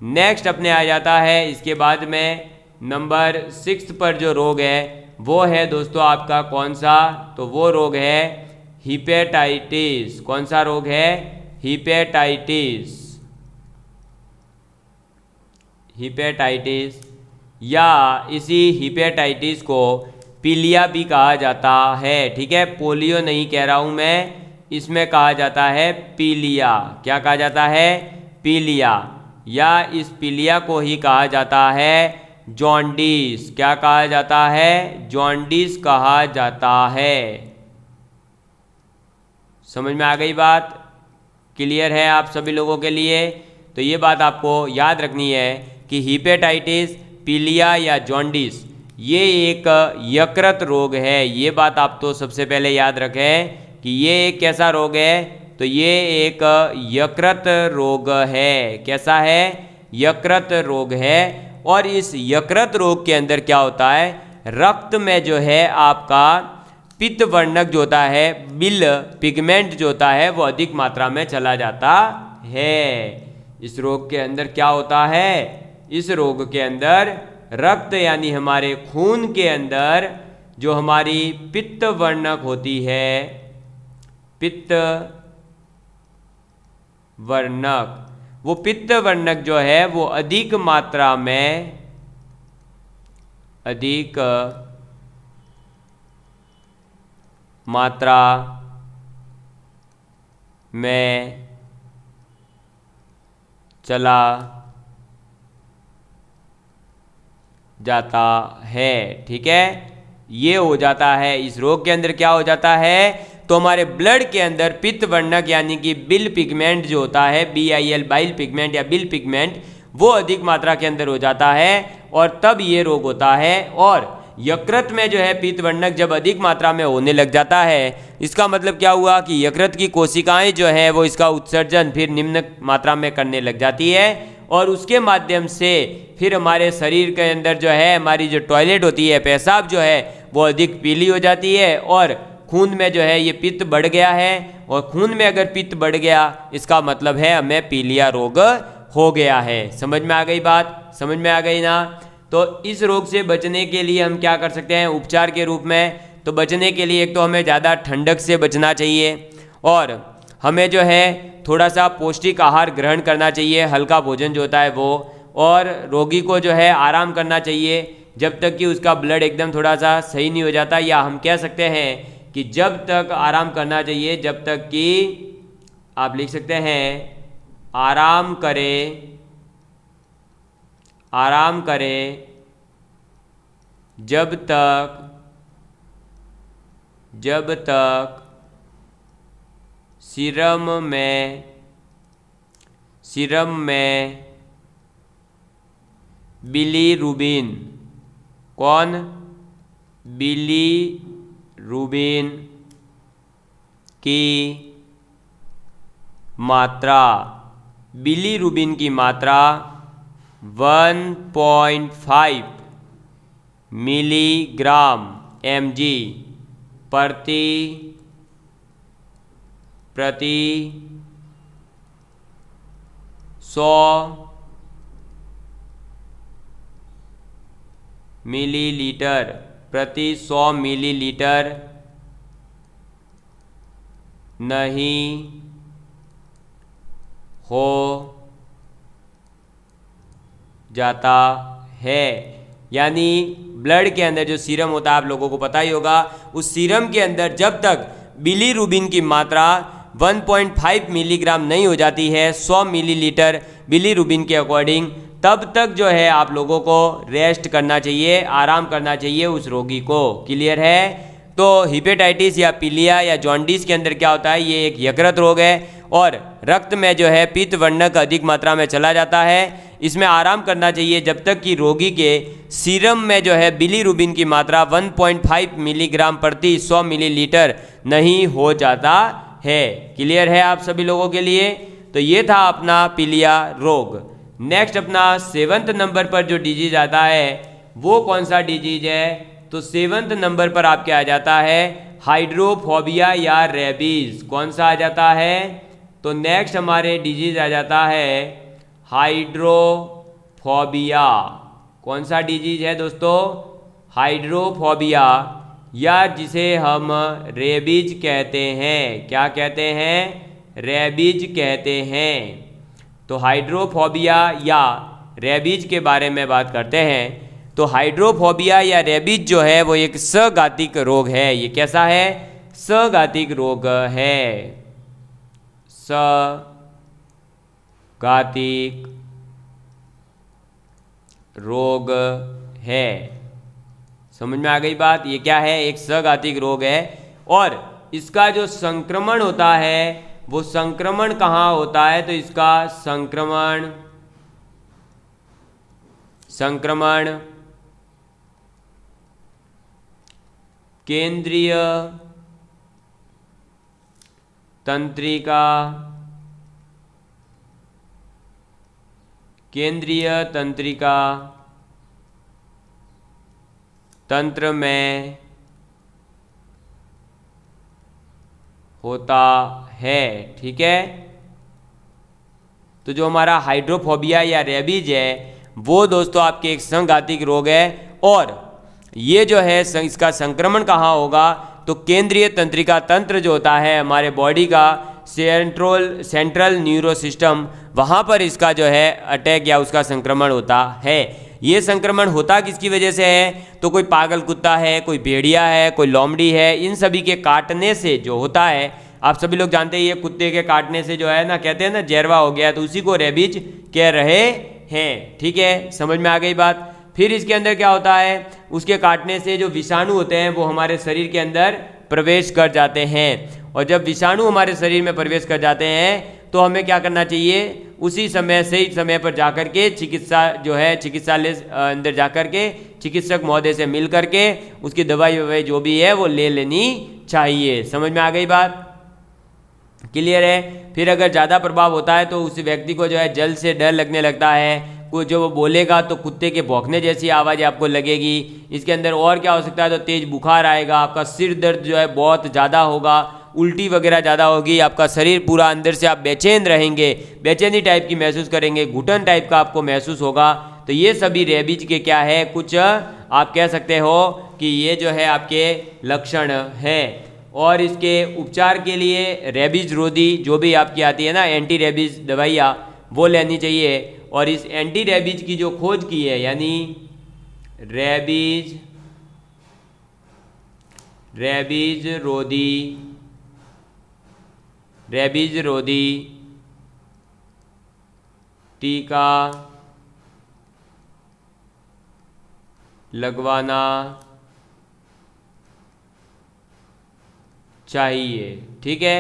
नेक्स्ट अपने आ जाता है इसके बाद में नंबर 6 पर जो रोग है वो है दोस्तों आपका कौन सा? तो वो रोग है हिपेटाइटिस। कौन सा रोग है? हिपेटाइटिस या इसी हिपेटाइटिस को पीलिया भी कहा जाता है। ठीक है, पोलियो नहीं कह रहा हूं मैं, इसमें कहा जाता है पीलिया। क्या कहा जाता है? पीलिया। या इस पीलिया को ही कहा जाता है जॉन्डिस। क्या कहा जाता है? जॉन्डिस कहा जाता है। समझ में आ गई बात? क्लियर है आप सभी लोगों के लिए? तो ये बात आपको याद रखनी है कि हिपेटाइटिस, पीलिया या जॉन्डिस ये एक यकृत रोग है। ये बात आप तो सबसे पहले याद रखें कि ये एक कैसा रोग है? तो ये एक यकृत रोग है। कैसा है? यकृत रोग है। और इस यकृत रोग के अंदर क्या होता है? रक्त में जो है आपका पित्त वर्णक जो होता है, बिल पिगमेंट जो होता है वो अधिक मात्रा में चला जाता है। इस रोग के अंदर क्या होता है? इस रोग के अंदर रक्त यानी हमारे खून के अंदर जो हमारी पित्त वर्णक होती है, पित्त वर्णक, वो पित्त वर्णक जो है वो अधिक मात्रा में चला जाता है। ठीक है, ये हो जाता है। इस रोग के अंदर क्या हो जाता है? तो हमारे ब्लड के अंदर पित्त वर्णक यानी कि बिल पिगमेंट जो होता है, BIL बाइल पिगमेंट या बिल पिगमेंट, वो अधिक मात्रा के अंदर हो जाता है और तब ये रोग होता है। और यकृत में जो है पित्त वर्णक जब अधिक मात्रा में होने लग जाता है, इसका मतलब क्या हुआ कि यकृत की कोशिकाएं जो है वो इसका उत्सर्जन फिर निम्न मात्रा में करने लग जाती है और उसके माध्यम से फिर हमारे शरीर के अंदर जो है हमारी जो टॉयलेट होती है, पेशाब जो है वो अधिक पीली हो जाती है और खून में जो है ये पित्त बढ़ गया है। और खून में अगर पित्त बढ़ गया इसका मतलब है हमें पीलिया रोग हो गया है। समझ में आ गई बात? समझ में आ गई ना? तो इस रोग से बचने के लिए हम क्या कर सकते हैं उपचार के रूप में? तो बचने के लिए एक तो हमें ज़्यादा ठंडक से बचना चाहिए और हमें जो है थोड़ा सा पौष्टिक आहार ग्रहण करना चाहिए, हल्का भोजन जो होता है वो, और रोगी को जो है आराम करना चाहिए जब तक कि उसका ब्लड एकदम थोड़ा सा सही नहीं हो जाता। या हम कह सकते हैं कि जब तक आराम करना चाहिए जब तक कि आप लिख सकते हैं आराम करे जब तक सीरम में बिलीरुबिन, कौन? बिलीरुबिन की मात्रा, बिलीरुबिन की मात्रा 1.5 मिलीग्राम mg प्रति 100 मिलीलीटर, प्रति 100 मिलीलीटर नहीं हो जाता है। यानी ब्लड के अंदर जो सीरम होता है, आप लोगों को पता ही होगा, उस सीरम के अंदर जब तक बिलीरुबिन की मात्रा 1.5 मिलीग्राम नहीं हो जाती है 100 मिलीलीटर बिलीरुबिन के अकॉर्डिंग, तब तक जो है आप लोगों को रेस्ट करना चाहिए, आराम करना चाहिए उस रोगी को। क्लियर है? तो हिपेटाइटिस या पीलिया या जॉन्डिस के अंदर क्या होता है, ये एक यकृत रोग है और रक्त में जो है पित्त वर्णक अधिक मात्रा में चला जाता है। इसमें आराम करना चाहिए जब तक कि रोगी के सीरम में जो है बिलीरुबिन की मात्रा 1.5 मिलीग्राम प्रति 100 मिलीलीटर नहीं हो जाता है। क्लियर है आप सभी लोगों के लिए? तो ये था अपना पीलिया रोग। नेक्स्ट अपना 7वें नंबर पर जो डिजीज आता है वो कौन सा डिजीज है? तो 7वें नंबर पर आपके आ जाता है हाइड्रोफोबिया या रेबीज। कौन सा आ जाता है? तो नेक्स्ट हमारे डिजीज आ जाता है हाइड्रोफोबिया। कौन सा डिजीज है दोस्तों? हाइड्रोफोबिया, या जिसे हम रेबीज कहते हैं। क्या कहते हैं? रेबीज कहते हैं। तो हाइड्रोफोबिया या रेबीज के बारे में बात करते हैं। तो हाइड्रोफोबिया या रेबीज जो है वो एक सघातिक रोग है। ये कैसा है? सघातिक रोग है। सघातिक रोग है। समझ में आ गई बात? ये क्या है? एक सघातिक रोग है और इसका जो संक्रमण होता है वो संक्रमण कहाँ होता है? तो इसका संक्रमण केंद्रीय तंत्रिका तंत्र में होता है। ठीक है? तो जो हमारा हाइड्रोफोबिया या रेबीज है वो दोस्तों आपके एक संघातिक रोग है और ये जो है इसका संक्रमण कहाँ होगा? तो केंद्रीय तंत्रिका तंत्र जो होता है हमारे बॉडी का सेंट्रल न्यूरो सिस्टम, वहाँ पर इसका जो है अटैक या उसका संक्रमण होता है। ये संक्रमण होता किसकी वजह से है? तो कोई पागल कुत्ता है, कोई भेड़िया है, कोई लोमड़ी है, इन सभी के काटने से जो होता है। आप सभी लोग जानते हैं ये कुत्ते के काटने से जो है ना, कहते हैं ना जहरवा हो गया, तो उसी को रेबीज कह रहे हैं। ठीक है? समझ में आ गई बात? फिर इसके अंदर क्या होता है? उसके काटने से जो विषाणु होते हैं वो हमारे शरीर के अंदर प्रवेश कर जाते हैं और जब विषाणु हमारे शरीर में प्रवेश कर जाते हैं तो हमें क्या करना चाहिए? उसी समय सही समय पर जाकर के चिकित्सालय अंदर जाकर के चिकित्सक महोदय से मिल करके उसकी दवाई जो भी है वो ले लेनी चाहिए। समझ में आ गई बात? क्लियर है? फिर अगर ज़्यादा प्रभाव होता है तो उस व्यक्ति को जो है जल्द से डर लगने लगता है। कोई जो वो बोलेगा तो कुत्ते के भौंकने जैसी आवाज़ आपको लगेगी। इसके अंदर और क्या हो सकता है? तो तेज़ बुखार आएगा, आपका सिर दर्द जो है बहुत ज़्यादा होगा, उल्टी वगैरह ज़्यादा होगी, आपका शरीर पूरा अंदर से आप बेचैन रहेंगे, बेचैनी टाइप की महसूस करेंगे, घुटन टाइप का आपको महसूस होगा। तो ये सभी रेबीज के क्या है? कुछ आप कह सकते हो कि ये जो है आपके लक्षण है। और इसके उपचार के लिए रेबीज रोधी जो भी आपकी आती है ना एंटी रेबीज दवाइयाँ, वो लेनी चाहिए। और इस एंटी रेबीज की जो खोज की है, यानी रेबीज रोधी टीका लगवाना चाहिए। ठीक है?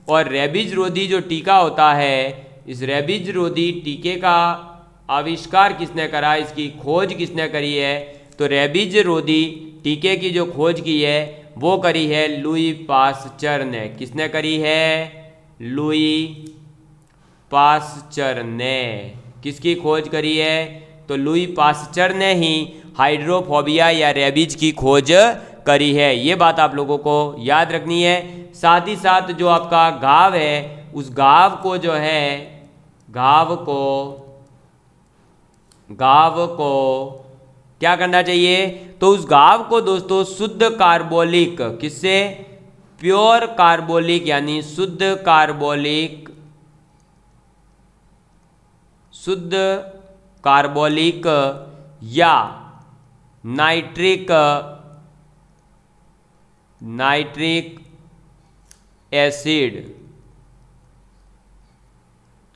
और रेबीज रोधी जो टीका होता है, इस रेबीज रोधी टीके का आविष्कार किसने करा, इसकी खोज किसने करी है? तो रेबीज रोधी टीके की जो खोज की है वो करी है लुई पास्चर ने। किसने करी है? लुई पास्चर ने। किसकी खोज करी है? तो लुई पास्चर ने ही हाइड्रोफोबिया या रेबीज की खोज करी है। ये बात आप लोगों को याद रखनी है। साथ ही साथ जो आपका घाव है, उस घाव को जो है, घाव को क्या करना चाहिए? तो उस घाव को दोस्तों शुद्ध कार्बोलिक, किससे? प्योर कार्बोलिक यानी शुद्ध कार्बोलिक, शुद्ध कार्बोलिक या नाइट्रिक एसिड,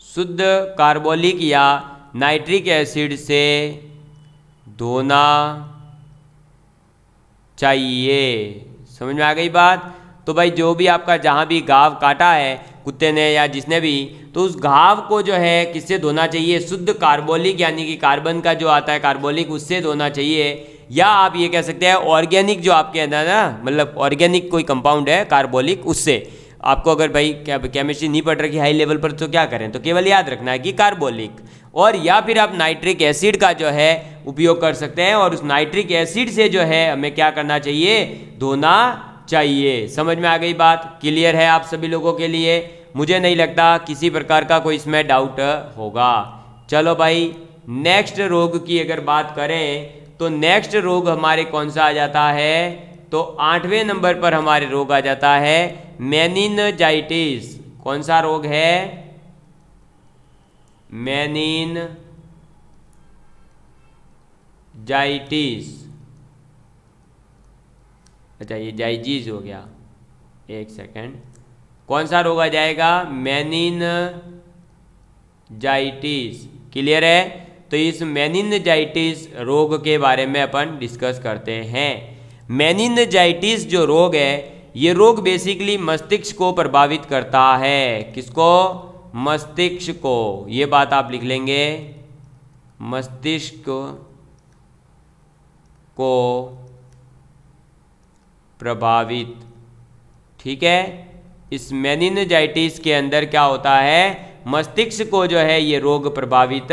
शुद्ध कार्बोलिक या नाइट्रिक एसिड से धोना चाहिए। समझ में आ गई बात? तो भाई जो भी आपका जहाँ भी घाव काटा है कुत्ते ने या जिसने भी, तो उस घाव को जो है किससे धोना चाहिए? शुद्ध कार्बोलिक यानी कि कार्बन का जो आता है कार्बोलिक, उससे धोना चाहिए। या आप ये कह सकते हैं ऑर्गेनिक जो आपके अंदर ना, मतलब ऑर्गेनिक कोई कंपाउंड है कार्बोलिक, उससे। आपको अगर भाई केमिस्ट्री नहीं पढ़ रखी हाई लेवल पर तो क्या करें, तो केवल याद रखना है कि कार्बोलिक। और या फिर आप नाइट्रिक एसिड का जो है उपयोग कर सकते हैं, और उस नाइट्रिक एसिड से जो है हमें क्या करना चाहिए? धोना चाहिए। समझ में आ गई बात? क्लियर है आप सभी लोगों के लिए? मुझे नहीं लगता किसी प्रकार का कोई इसमें डाउट होगा। चलो भाई, नेक्स्ट रोग की अगर बात करें तो नेक्स्ट रोग हमारे कौन सा आ जाता है? तो 8वें नंबर पर हमारे रोग आ जाता है मेनिनजाइटिस। कौन सा रोग है? मेनिनजाइटिस। अच्छा, ये जाइजिस हो गया, एक सेकेंड। कौन सा रोग आ जाएगा? मेनिनजाइटिस। क्लियर है? तो इस मेनिनजाइटिस रोग के बारे में अपन डिस्कस करते हैं। मेनिनजाइटिस जो रोग है, ये रोग बेसिकली मस्तिष्क को प्रभावित करता है। किसको? मस्तिष्क को। ये बात आप लिख लेंगे, मस्तिष्क को प्रभावित। ठीक है? इस मेनिनजाइटिस के अंदर क्या होता है? मस्तिष्क को जो है ये रोग प्रभावित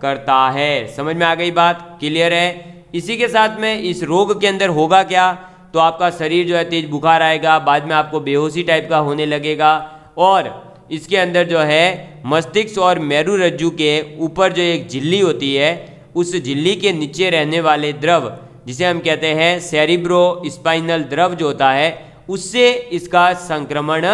करता है। समझ में आ गई बात? क्लियर है? इसी के साथ में इस रोग के अंदर होगा क्या? तो आपका शरीर जो है तेज बुखार आएगा, बाद में आपको बेहोशी टाइप का होने लगेगा, और इसके अंदर जो है मस्तिष्क और मेरुरज्जु के ऊपर जो एक झिल्ली होती है, उस झिल्ली के नीचे रहने वाले द्रव, जिसे हम कहते हैं सेरिब्रो स्पाइनल द्रव जो होता है, उससे इसका संक्रमण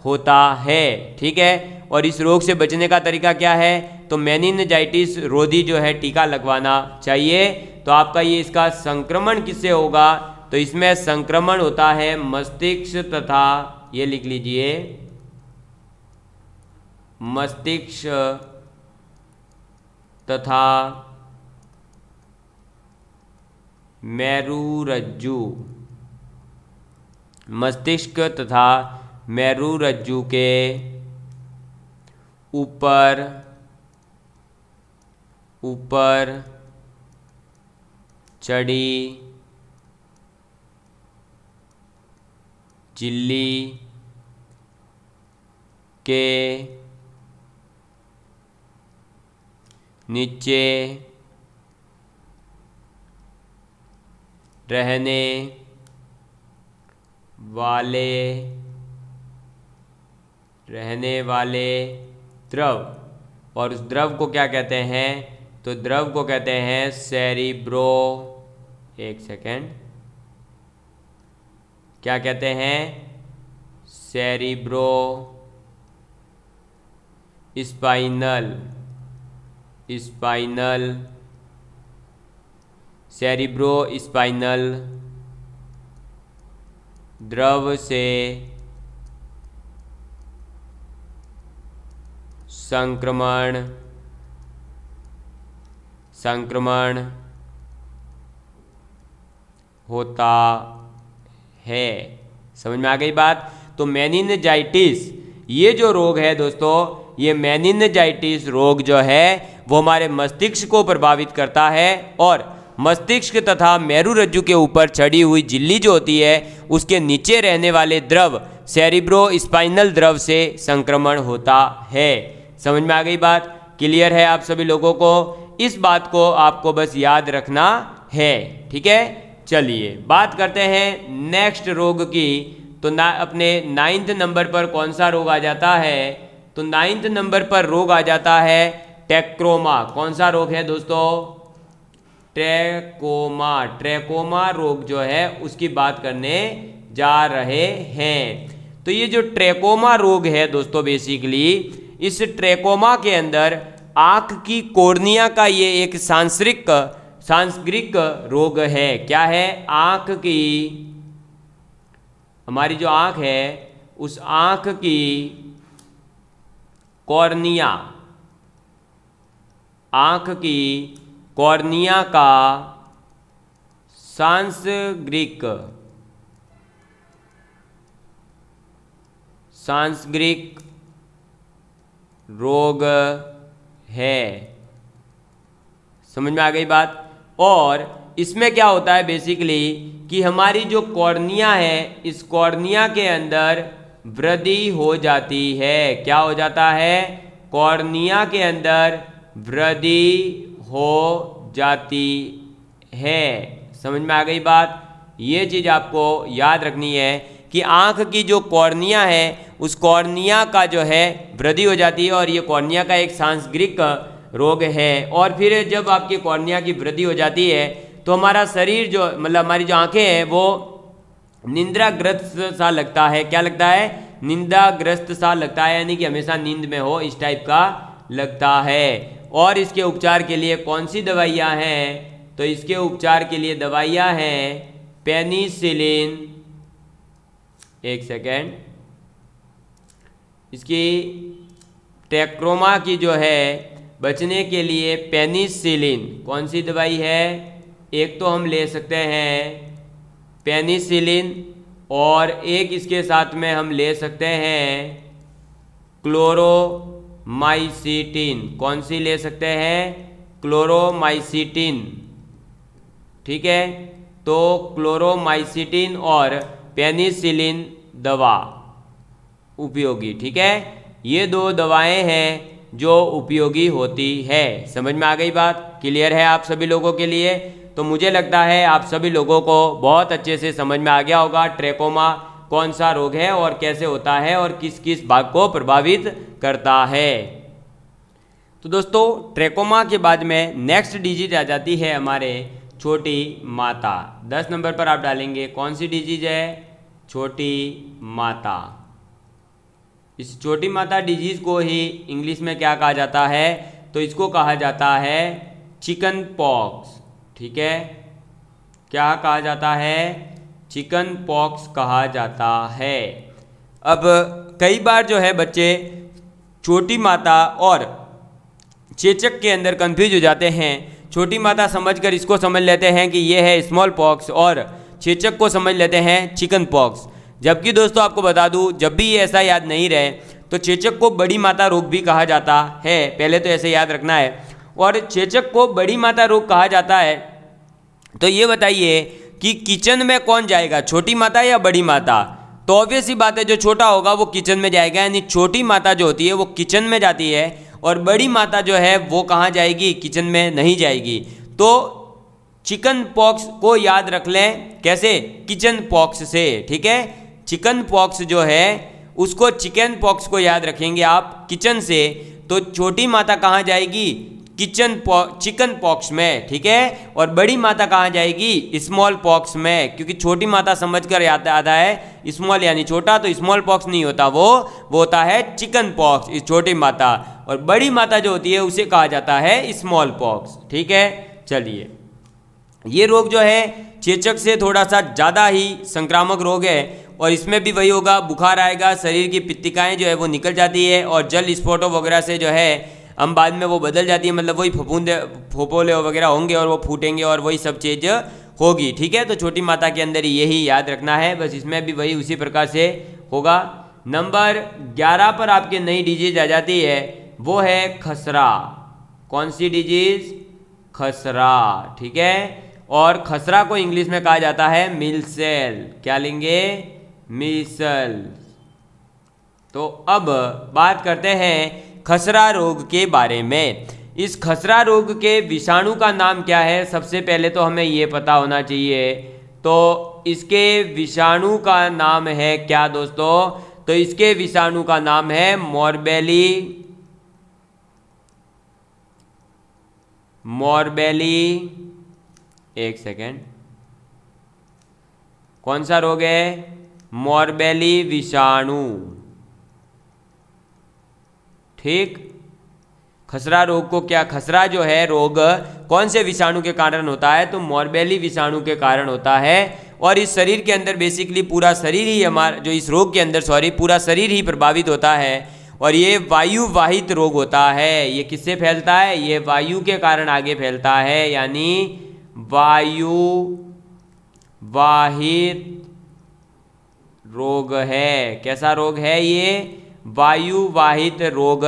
होता है। ठीक है? और इस रोग से बचने का तरीका क्या है? तो मेनिनजाइटिस रोधी जो है टीका लगवाना चाहिए। तो आपका ये इसका संक्रमण किससे होगा? तो इसमें संक्रमण होता है मस्तिष्क तथा, ये लिख लीजिए, मस्तिष्क तथा मेरुरज्जु, मस्तिष्क तथा मेरुरज्जु के ऊपर चढ़ी झिल्ली के नीचे रहने वाले द्रव, और उस द्रव को क्या कहते हैं? तो द्रव को कहते हैं सेरिब्रो, एक सेकेंड, क्या कहते हैं? सेरिब्रो स्पाइनल, सेरिब्रो स्पाइनल द्रव से संक्रमण होता है। समझ में आ गई बात? तो मेनिनजाइटिस ये जो रोग है दोस्तों, ये मेनिनजाइटिस रोग जो है वो हमारे मस्तिष्क को प्रभावित करता है और मस्तिष्क तथा मेरुरज्जु के ऊपर चढ़ी हुई झिल्ली जो होती है उसके नीचे रहने वाले द्रव सेरिब्रो स्पाइनल द्रव से संक्रमण होता है। समझ में आ गई बात? क्लियर है आप सभी लोगों को? इस बात को आपको बस याद रखना है, ठीक है। चलिए बात करते हैं नेक्स्ट रोग की। तो अपने 9th नंबर पर कौन सा रोग आ जाता है? तो 9th नंबर पर रोग आ जाता है ट्रैकोमा। कौन सा रोग है दोस्तों? ट्रैकोमा। ट्रैकोमा रोग जो है उसकी बात करने जा रहे हैं। तो ये जो ट्रैकोमा रोग है दोस्तों, बेसिकली इस ट्रैकोमा के अंदर आंख की कॉर्निया का ये एक सांसर्गिक रोग है। क्या है? आंख की, हमारी जो आंख है उस आंख की कॉर्निया, आंख की कॉर्निया का सांसर्गिक रोग है। समझ में आ गई बात? और इसमें क्या होता है बेसिकली कि हमारी जो कॉर्निया है, इस कॉर्निया के अंदर वृद्धि हो जाती है। क्या हो जाता है? कॉर्निया के अंदर वृद्धि हो जाती है। समझ में आ गई बात? ये चीज़ आपको याद रखनी है कि आँख की जो कॉर्निया है उस कॉर्निया का जो है वृद्धि हो जाती है और ये कॉर्निया का एक सांसर्गिक रोग है। और फिर जब आपकी कॉर्निया की वृद्धि हो जाती है तो हमारा शरीर जो, मतलब हमारी जो आंखें हैं वो निंद्राग्रस्त सा लगता है। क्या लगता है? निंद्राग्रस्त सा लगता है, यानी कि हमेशा नींद में हो, इस टाइप का लगता है। और इसके उपचार के लिए कौन सी दवाइयाँ हैं? तो इसके उपचार के लिए दवाइयाँ हैं पेनिसिलिन। एक सेकेंड, इसकी ट्रैकोमा की जो है बचने के लिए पेनिसिलिन, कौन सी दवाई है? एक तो हम ले सकते हैं पेनिसिलिन और एक इसके साथ में हम ले सकते हैं क्लोरोमाइसिटिन। कौन सी ले सकते हैं? क्लोरोमाइसिटिन, ठीक है। तो क्लोरोमाइसिटिन और पेनिसिलिन दवा उपयोगी, ठीक है। ये दो दवाएं हैं जो उपयोगी होती है। समझ में आ गई बात? क्लियर है आप सभी लोगों के लिए? तो मुझे लगता है आप सभी लोगों को बहुत अच्छे से समझ में आ गया होगा ट्रैकोमा कौन सा रोग है और कैसे होता है और किस किस भाग को प्रभावित करता है। तो दोस्तों ट्रैकोमा के बाद में नेक्स्ट डिजीज आ जाती है हमारे छोटी माता। 10 नंबर पर आप डालेंगे कौन सी डिजीज है? छोटी माता। इस छोटी माता डिजीज को ही इंग्लिश में क्या कहा जाता है? तो इसको कहा जाता है चिकन पॉक्स, ठीक है। क्या कहा जाता है? चिकन पॉक्स कहा जाता है। अब कई बार जो है बच्चे छोटी माता और चेचक के अंदर कंफ्यूज हो जाते हैं। छोटी माता समझकर इसको समझ लेते हैं कि ये है स्मॉल पॉक्स और चेचक को समझ लेते हैं चिकन पॉक्स। जबकि दोस्तों आपको बता दूं, जब भी ये ऐसा याद नहीं रहे तो चेचक को बड़ी माता रोग भी कहा जाता है। पहले तो ऐसे याद रखना है। और चेचक को बड़ी माता रोग कहा जाता है। तो ये बताइए कि किचन में कौन जाएगा, छोटी माता या बड़ी माता? तो ऑब्वियस ही बात है, जो छोटा होगा वो किचन में जाएगा, यानी छोटी माता जो होती है वो किचन में जाती है और बड़ी माता जो है वो कहाँ जाएगी? किचन में नहीं जाएगी। तो चिकन पॉक्स को याद रख लें, कैसे? किचन पॉक्स से, ठीक है। चिकन पॉक्स जो है उसको, चिकन पॉक्स को याद रखेंगे आप किचन से, तो छोटी माता कहाँ जाएगी? चिकन पॉक्स में, ठीक है। और बड़ी माता कहाँ जाएगी? स्मॉल पॉक्स में, क्योंकि छोटी माता समझकर याद आता है स्मॉल यानी छोटा, तो स्मॉल पॉक्स नहीं होता, वो होता है चिकन पॉक्स, इस छोटी माता। और बड़ी माता जो होती है उसे कहा जाता है स्मॉल पॉक्स, ठीक है। चलिए, ये रोग जो है चेचक से थोड़ा सा ज़्यादा ही संक्रामक रोग है और इसमें भी वही होगा, बुखार आएगा, शरीर की पित्तिकाएँ जो है वो निकल जाती है और जल स्फोटों वगैरह से जो है हम बाद में वो बदल जाती है, मतलब वही फफूंदे वगैरह होंगे और वो फूटेंगे और वही सब चीज़ होगी, ठीक है। तो छोटी माता के अंदर ही यही याद रखना है, बस इसमें भी वही उसी प्रकार से होगा। नंबर 11 पर आपके नई डिजीज आ जाती है, वो है खसरा। कौन सी डिजीज? खसरा। ठीक है, और खसरा को इंग्लिश में कहा जाता है मिलसेल। क्या लेंगे? मीसल्स। तो अब बात करते हैं खसरा रोग के बारे में। इस खसरा रोग के विषाणु का नाम क्या है? सबसे पहले तो हमें ये पता होना चाहिए। तो इसके विषाणु का नाम है क्या दोस्तों? तो इसके विषाणु का नाम है मोरबेली। एक सेकेंड, कौन सा रोग है? मोरबेली विषाणु। ठीक, खसरा रोग को क्या, खसरा जो है रोग कौन से विषाणु के कारण होता है? तो मोरबेली विषाणु के कारण होता है। और इस शरीर के अंदर बेसिकली पूरा शरीर ही हमारा, जो इस रोग के अंदर पूरा शरीर ही प्रभावित होता है। और ये वायु वाहित रोग होता है। ये किससे फैलता है? ये वायु के कारण आगे फैलता है, यानी वायु वाहित रोग है। कैसा रोग है ये? वायु वाहित रोग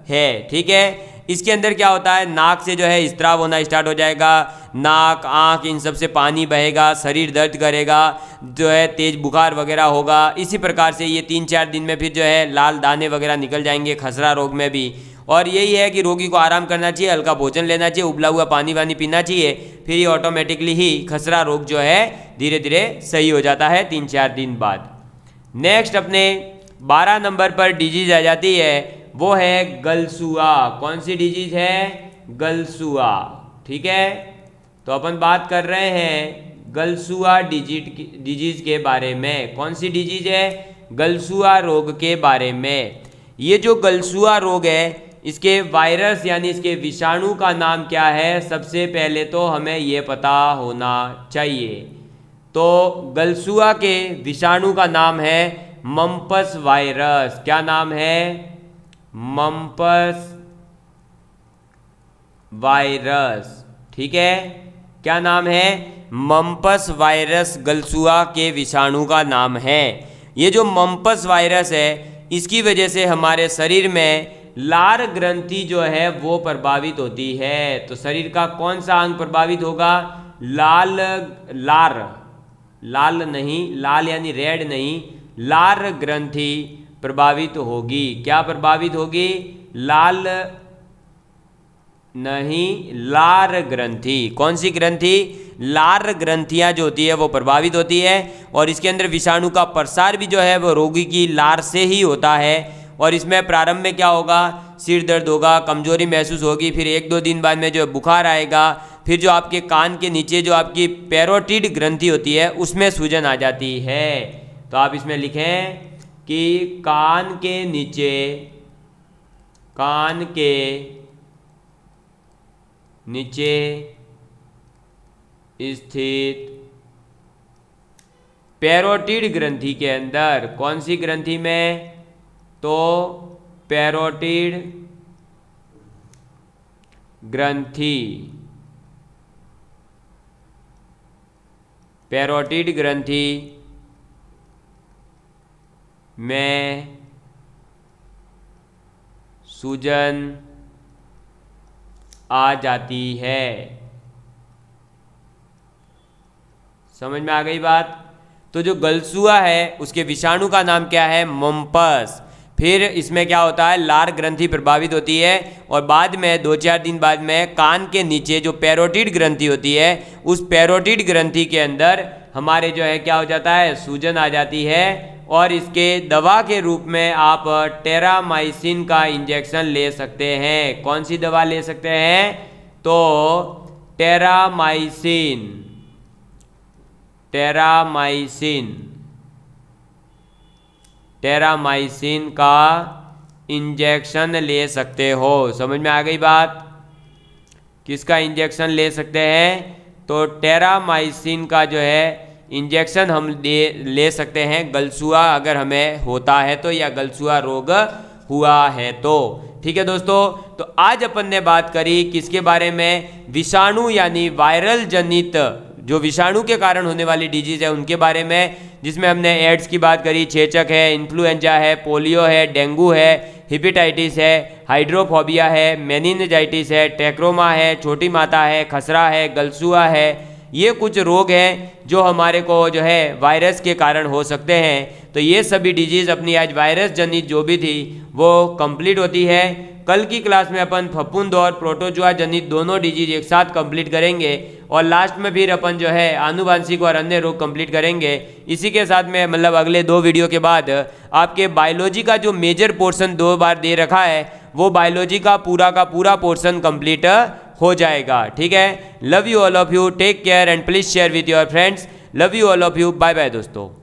है। ठीक है, इसके अंदर क्या होता है? नाक से जो है स्त्राव होना स्टार्ट हो जाएगा। नाक, आँख, इन सब से पानी बहेगा, शरीर दर्द करेगा, जो है तेज बुखार वगैरह होगा। इसी प्रकार से ये 3-4 दिन में फिर जो है लाल दाने वगैरह निकल जाएंगे खसरा रोग में भी। और यही है कि रोगी को आराम करना चाहिए, हल्का भोजन लेना चाहिए, उबला हुआ पानी वानी पीना चाहिए। फिर ये ऑटोमेटिकली ही खसरा रोग जो है धीरे धीरे सही हो जाता है 3-4 दिन बाद। नेक्स्ट अपने 12 नंबर पर डिजीज आ जाती है, वो है गलसुआ। कौन सी डिजीज है? गलसुआ। ठीक है, तो अपन बात कर रहे हैं गलसुआ डिजीज के बारे में। कौन सी डिजीज है? गलसुआ रोग के बारे में। ये जो गलसुआ रोग है, इसके वायरस यानी इसके विषाणु का नाम क्या है? सबसे पहले तो हमें ये पता होना चाहिए। तो गलसुआ के विषाणु का नाम है मम्पस वायरस। क्या नाम है? Mumps virus. ठीक है, क्या नाम है? मम्पस वायरस गलसुआ के विषाणु का नाम है। ये जो मम्पस वायरस है, इसकी वजह से हमारे शरीर में लार ग्रंथि जो है वो प्रभावित होती है। तो शरीर का कौन सा अंग प्रभावित होगा? लाल नहीं, लाल यानी रेड नहीं, लार ग्रंथि प्रभावित होगी। क्या प्रभावित होगी? लाल नहीं, लार ग्रंथि। कौन सी ग्रंथि? लार ग्रंथियां जो होती है वो प्रभावित होती है। और इसके अंदर विषाणु का प्रसार भी जो है वो रोगी की लार से ही होता है। और इसमें प्रारंभ में क्या होगा? सिर दर्द होगा, कमजोरी महसूस होगी, फिर 1-2 दिन बाद में जो बुखार आएगा, फिर जो आपके कान के नीचे जो आपकी पैरोटिड ग्रंथि होती है उसमें सूजन आ जाती है। तो आप इसमें लिखें कि कान के नीचे स्थित पैरोटिड ग्रंथि के अंदर, कौन सी ग्रंथि में? तो पैरोटिड ग्रंथि। पैरोटिड ग्रंथि में सूजन आ जाती है। समझ में आ गई बात? तो जो गलसुआ है उसके विषाणु का नाम क्या है? मम्पस। फिर इसमें क्या होता है? लार ग्रंथि प्रभावित होती है और बाद में 2-4 दिन बाद में कान के नीचे जो पैरोटिड ग्रंथि होती है उस पैरोटिड ग्रंथि के अंदर हमारे जो है क्या हो जाता है? सूजन आ जाती है। और इसके दवा के रूप में आप टेरामाइसिन का इंजेक्शन ले सकते हैं। कौन सी दवा ले सकते हैं? तो टेरामाइसिन का इंजेक्शन ले सकते हो। समझ में आ गई बात? किसका इंजेक्शन ले सकते हैं? तो टेरामाइसिन का जो है इंजेक्शन हम ले सकते हैं गलसुआ अगर हमें होता है तो, या गलसुआ रोग हुआ है तो। ठीक है दोस्तों, तो आज अपन ने बात करी किसके बारे में? विषाणु यानी वायरल जनित जो विषाणु के कारण होने वाली डिजीज़ है उनके बारे में, जिसमें हमने एड्स की बात करी, चेचक है, इन्फ्लुएंजा है, पोलियो है, डेंगू है, हेपेटाइटिस है, हाइड्रोफोबिया है, मेनिनजाइटिस है, टेक्रोमा है, छोटी माता है, खसरा है, गलसुआ है। ये कुछ रोग हैं जो हमारे को जो है वायरस के कारण हो सकते हैं। तो ये सभी डिजीज़ अपनी आज वायरस जनित जो भी थी वो कंप्लीट होती है। कल की क्लास में अपन फफूंद और प्रोटोजुआ जनित दोनों डिजीज एक साथ कंप्लीट करेंगे और लास्ट में फिर अपन जो है आनुवांशिक और अन्य रोग कंप्लीट करेंगे। इसी के साथ में मतलब अगले 2 वीडियो के बाद आपके बायोलॉजी का जो मेजर पोर्शन 2 बार दे रखा है वो बायोलॉजी का पूरा पोर्शन कंप्लीट हो जाएगा। ठीक है, love you all of you, take care and please share with your friends. Love you all of you, bye bye दोस्तों।